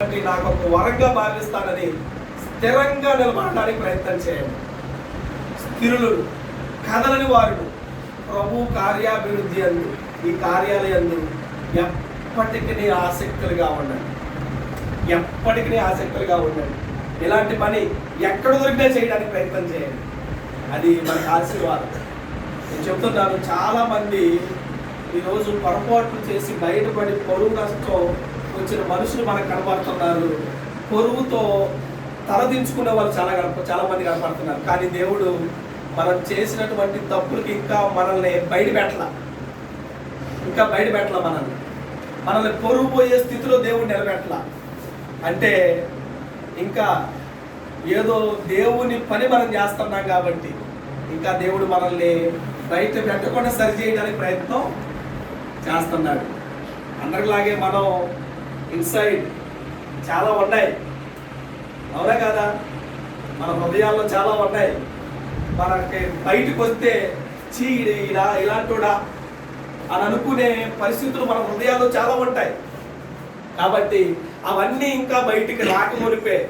నాకు ఒక వరంగా భావిస్తానని స్థిరంగా నిలబడడానికి ప్రయత్నం చేయండి. స్థిరులు కదలని వారు ప్రభు కార్యాభివృద్ధి అందు ఈ కార్యాలయందు ఎప్పటికీ ఆసక్తులుగా ఉండండి. ఎప్పటికీ ఆసక్తులుగా ఉండండి. ఇలాంటి పని ఎక్కడ దొరికినా చేయడానికి ప్రయత్నం చేయండి. అది మనకు ఆశీర్వాదం. నేను చెప్తున్నాను, చాలామంది ఈరోజు పొరపాట్లు చేసి బయటపడి పొరుగు నష్టం వచ్చిన మనుషులు మనకు కనబడుతున్నారు. పొరుగుతో తలదించుకునే వాళ్ళు చాలా మంది కనబడుతున్నారు. కానీ దేవుడు మనం చేసినటువంటి తప్పులకి ఇంకా మనల్ని బయటపెట్టల మనల్ని పొరుగు పోయే స్థితిలో దేవుడు నిలబెట్టల. అంటే ఇంకా ఏదో దేవుని పని మనం చేస్తున్నాం కాబట్టి ఇంకా దేవుడు మనల్ని బయట పెట్టకుండా సరి చేయడానికి ప్రయత్నం చేస్తున్నాడు. అందరిలాగే మనం ఇన్సైడ్ చాలా ఉన్నాయి, అవునా కదా? మన హృదయాల్లో చాలా ఉన్నాయి. మనకి బయటకు వస్తే ఇలాంటిడా అని అనుకునే పరిస్థితులు మన హృదయాల్లో చాలా ఉంటాయి. కాబట్టి అవన్నీ ఇంకా బయటికి రాకమునిపే